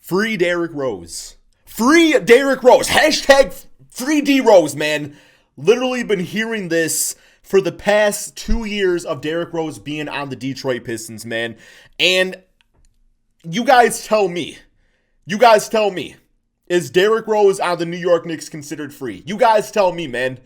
Free Derrick Rose. Free Derrick Rose. Hashtag free D Rose, man. Literally been hearing this for the past 2 years of Derrick Rose being on the Detroit Pistons, man. And you guys tell me. Is Derrick Rose on the New York Knicks considered free? You guys tell me, man.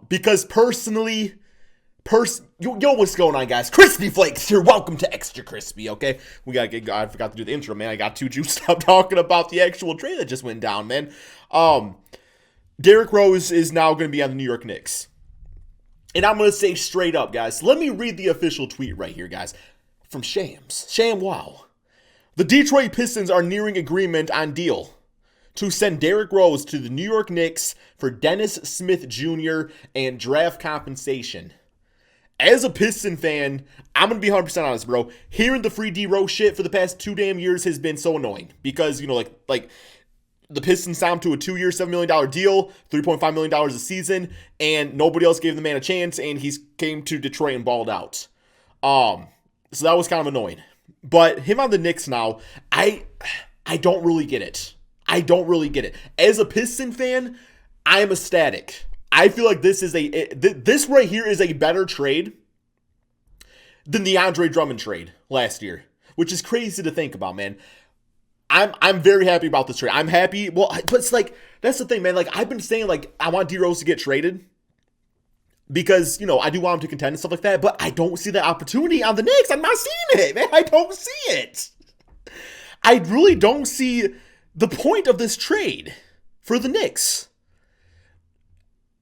Because personally, yo, what's going on, guys? Crispy Flakes here. Welcome to Extra Crispy, okay? I forgot to do the intro, man. I got too juiced up talking about the actual trade that just went down, man. Derrick Rose is now going to be on the New York Knicks. And I'm going to say straight up, guys. Let me read the official tweet right here, guys. From Shams. Wow. The Detroit Pistons are nearing agreement on deal to send Derrick Rose to the New York Knicks for Dennis Smith Jr. and draft compensation. As a Piston fan, I'm going to be 100% honest, bro. Hearing the free D Rose shit for the past 2 damn years has been so annoying. Because, like the Pistons signed him to a 2-year, $7 million deal, $3.5 million a season, and nobody else gave the man a chance, and he came to Detroit and balled out. So that was kind of annoying. But him on the Knicks now, I don't really get it. As a Piston fan, I am ecstatic. I feel like this right here is a better trade than the Andre Drummond trade last year, which is crazy to think about, man. I'm very happy about this trade. I'm happy. Well, but it's like, that's the thing, man. Like, I've been saying, like, I want D Rose to get traded because, I do want him to contend and stuff like that, but I don't see that opportunity on the Knicks. I'm not seeing it, man. I don't see it. I really don't see the point of this trade for the Knicks.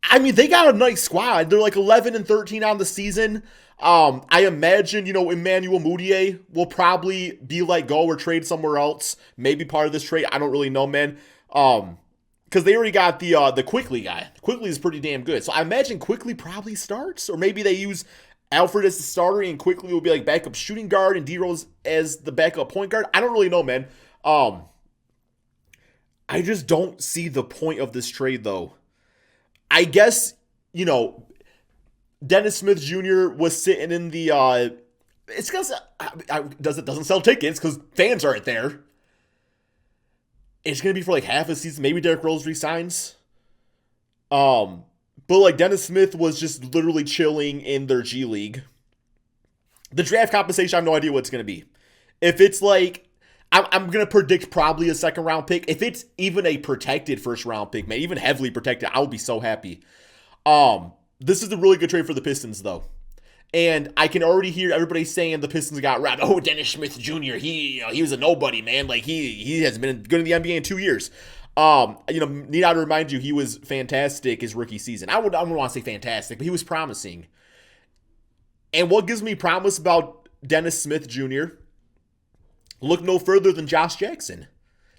I mean, they got a nice squad. They're like 11-13 on the season. I imagine, Emmanuel Mudiay will probably be like go or trade somewhere else. Maybe part of this trade. I don't really know, man. Because they already got the Quickly guy. Quickly is pretty damn good. So I imagine Quickly probably starts. Or maybe they use Alfred as the starter and Quickly will be like backup shooting guard and D-Rose as the backup point guard. I don't really know, man. I just don't see the point of this trade, though. I guess, Dennis Smith Jr. was sitting in the, it's because it doesn't sell tickets because fans aren't there. It's going to be for like half a season. Maybe Derrick Rose resigns. But like Dennis Smith was just literally chilling in their G League. The draft compensation, I have no idea what it's going to be. If it's like, I'm going to predict probably a second round pick. If it's even a protected first round pick, man, even heavily protected, I would be so happy. This is a really good trade for the Pistons, though. And I can already hear everybody saying the Pistons got robbed. Oh, Dennis Smith Jr., he was a nobody, man. Like, he has been good in the NBA in 2 years. Need I to remind you, he was fantastic his rookie season. I wouldn't want to say fantastic, but he was promising. And what gives me promise about Dennis Smith Jr., look no further than Josh Jackson.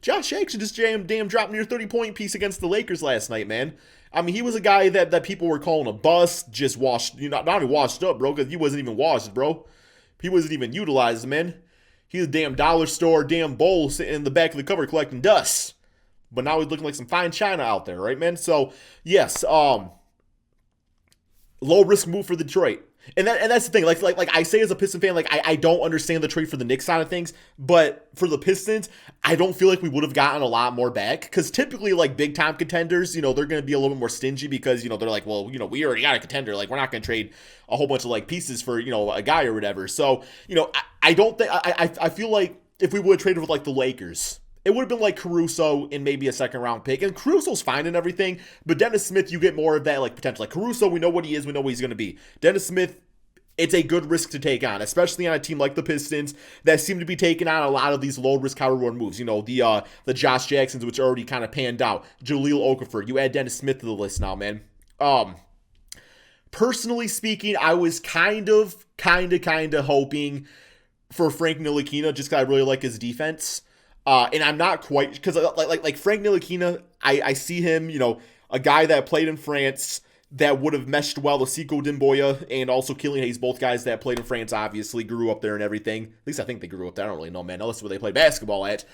Josh Jackson just damn dropped near 30-point piece against the Lakers last night, man. I mean, he was a guy that people were calling a bust, just washed, not even washed up, bro, because he wasn't even washed, bro. He wasn't even utilized, man. He's a damn dollar store, damn bowl sitting in the back of the cupboard collecting dust. But now he's looking like some fine china out there, right, man? So, yes, low risk move for Detroit. And that's the thing, like I say as a Piston fan, like I don't understand the trade for the Knicks side of things, but for the Pistons, I don't feel like we would have gotten a lot more back, because typically like big time contenders, they're going to be a little bit more stingy because, they're like, well, we already got a contender, like we're not going to trade a whole bunch of like pieces for, a guy or whatever. So, I don't think, I feel like if we would have traded with like the Lakers, it would have been like Caruso and maybe a second round pick. And Caruso's fine and everything, but Dennis Smith, you get more of that like potential. Like Caruso, we know what he is, we know what he's going to be. Dennis Smith, it's a good risk to take on, especially on a team like the Pistons that seem to be taking on a lot of these low risk, high reward moves. The Josh Jacksons, which already kind of panned out. Jahlil Okafor, you add Dennis Smith to the list now, man. Personally speaking, I was kind of hoping for Frank Ntilikina just because I really like his defense. And I'm not quite, because like Frank Ntilikina, I see him, a guy that played in France that would have meshed well with Siko Dimboya and also Killian Hayes, both guys that played in France, obviously grew up there and everything. At least I think they grew up there. I don't really know, man. Unless where they played basketball at.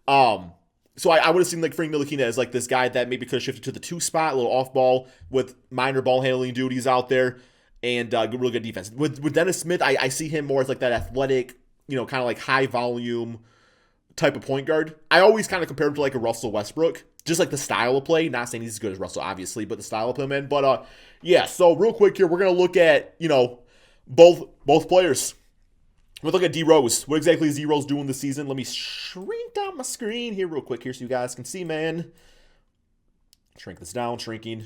So I would have seen like Frank Ntilikina as like this guy that maybe could have shifted to the 2 spot, a little off ball with minor ball handling duties out there, and really good defense. With Dennis Smith, I see him more as like that athletic, kind of like high volume type of point guard. I always kind of compare him to like a Russell Westbrook, just like the style of play. Not saying he's as good as Russell, obviously, but the style of play, man. But yeah. So real quick here, we're gonna look at both players. We'll look at D Rose. What exactly is D Rose doing this season? Let me shrink down my screen here real quick here so you guys can see, man. Shrink this down, shrinking.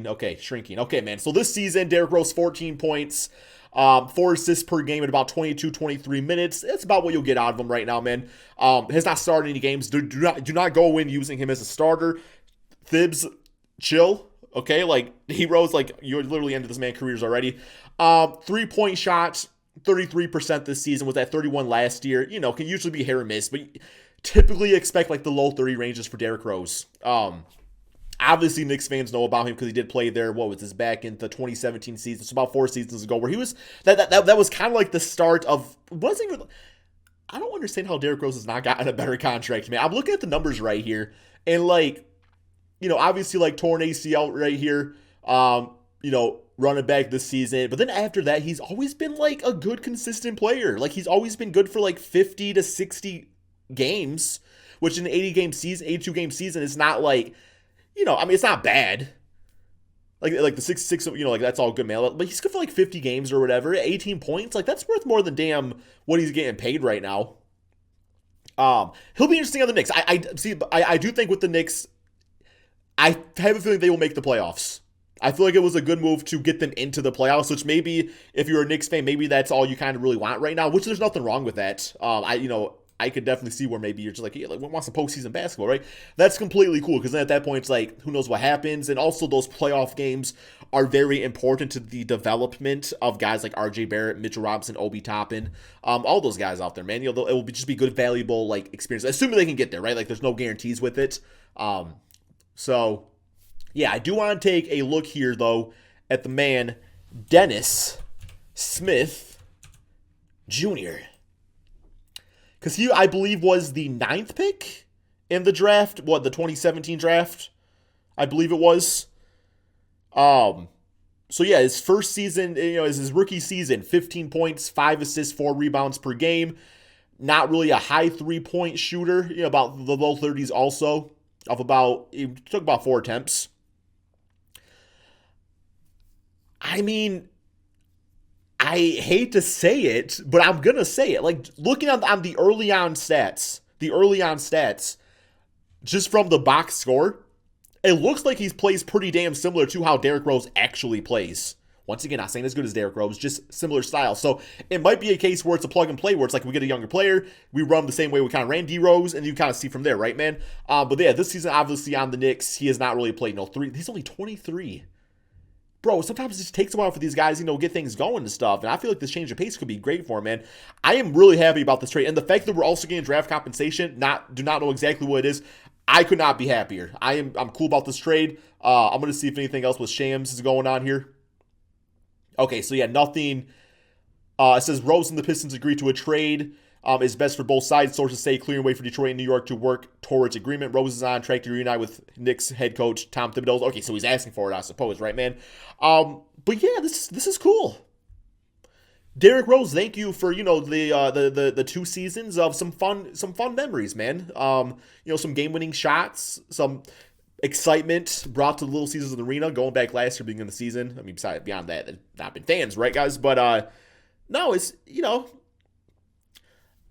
Okay, shrinking. Okay, man. So this season, Derrick Rose, 14 points, 4 assists per game in about 22, 23 minutes. That's about what you'll get out of him right now, man. Has not started any games. Do not go in using him as a starter. Thibs, chill. Okay, like D Rose, like you're literally into this man's careers already. 3-point shots. 33% this season, was at 31 last year. Can usually be hit or miss, but typically expect like the low 30 ranges for Derrick Rose. Obviously, Knicks fans know about him because he did play there. What was this, back in the 2017 season? So about 4 seasons ago, where he was that was kind of like the start of wasn't even. I don't understand how Derrick Rose has not gotten a better contract, man. I'm looking at the numbers right here, and obviously like torn ACL right here. Running back this season. But then after that, he's always been like a good, consistent player. Like he's always been good for like 50 to 60 games, which in an 82-game season is not like, it's not bad. Like the 6, like that's all good, man. But he's good for like 50 games or whatever. 18 points, like that's worth more than damn what he's getting paid right now. He'll be interesting on the Knicks. I do think with the Knicks, I have a feeling they will make the playoffs. I feel like it was a good move to get them into the playoffs, which maybe if you're a Knicks fan, maybe that's all you kind of really want right now, which there's nothing wrong with that. I could definitely see where maybe you're just like, yeah, like, we want some postseason basketball, right? That's completely cool because then at that point, it's like, who knows what happens? And also those playoff games are very important to the development of guys like RJ Barrett, Mitchell Robinson, Obi Toppin, all those guys out there, man. It will just be good, valuable, like, experience, assuming they can get there, right? Like, there's no guarantees with it. So... yeah, I do want to take a look here, though, at the man, Dennis Smith Jr. Because he, I believe, was the 9th pick in the draft. The 2017 draft? I believe it was. So, yeah, his first season, is his rookie season. 15 points, 5 assists, 4 rebounds per game. Not really a high 3-point shooter. About the low 30s also. He took about 4 attempts. I mean, I hate to say it, but I'm going to say it. Like, looking on the early on stats, just from the box score, it looks like he plays pretty damn similar to how Derrick Rose actually plays. Once again, not saying as good as Derrick Rose, just similar style. So it might be a case where it's a plug and play, where it's like we get a younger player, we run the same way we kind of ran D Rose, and you kind of see from there, right, man? But yeah, this season, obviously on the Knicks, he has not really played 3. He's only 23. Bro, sometimes it just takes a while for these guys, get things going and stuff. And I feel like this change of pace could be great for him, man. I am really happy about this trade. And the fact that we're also getting draft compensation, do not know exactly what it is. I could not be happier. I'm cool about this trade. I'm going to see if anything else with Shams is going on here. Okay, so yeah, nothing. It says Rose and the Pistons agreed to a trade. Is best for both sides. Sources say clearing way for Detroit and New York to work towards agreement. Rose is on track to reunite with Knicks head coach Tom Thibodeau. Okay, so he's asking for it, I suppose, right, man? But yeah, this is cool. Derrick Rose, thank you for the 2 seasons of some fun memories, man. Some game-winning shots, some excitement brought to the Little Caesars Arena going back last year, beginning of the season. I mean, beyond that, they've not been fans, right, guys? But no, it's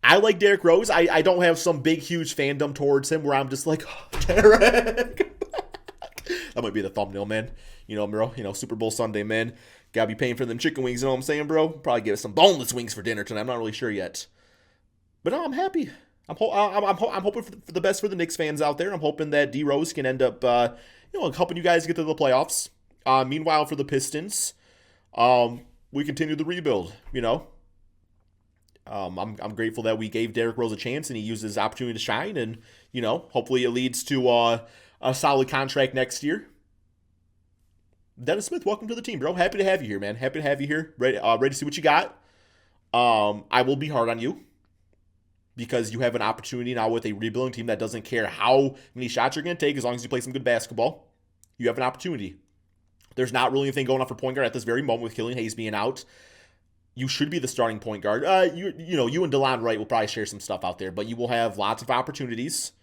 I like Derrick Rose. I don't have some big, huge fandom towards him where I'm just like, oh, Derrick. That might be the thumbnail, man. Bro, Super Bowl Sunday, man. Gotta be paying for them chicken wings, you know what I'm saying, bro? Probably get us some boneless wings for dinner tonight. I'm not really sure yet. But no, I'm happy. I'm hoping for the best for the Knicks fans out there. I'm hoping that D Rose can end up, helping you guys get to the playoffs. Meanwhile, for the Pistons, we continue the rebuild, I'm grateful that we gave Derrick Rose a chance and he used his opportunity to shine, and hopefully it leads to a solid contract next year. Dennis Smith, welcome to the team, bro. Happy to have you here, man. Happy to have you here. Ready to see what you got. I will be hard on you because you have an opportunity now with a rebuilding team that doesn't care how many shots you're going to take as long as you play some good basketball. You have an opportunity. There's not really anything going on for point guard at this very moment with Killian Hayes being out. you should be the starting point guard. You know, you and DeLon Wright will probably share some stuff out there, but you will have lots of opportunities.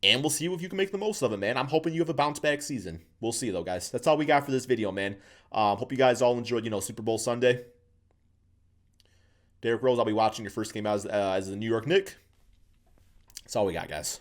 And we'll see if you can make the most of it, man. I'm hoping you have a bounce-back season. We'll see, though, guys. That's all we got for this video, man. Hope you guys all enjoyed, you know, Super Bowl Sunday. Derrick Rose, I'll be watching your first game as a New York Knick. That's all we got, guys.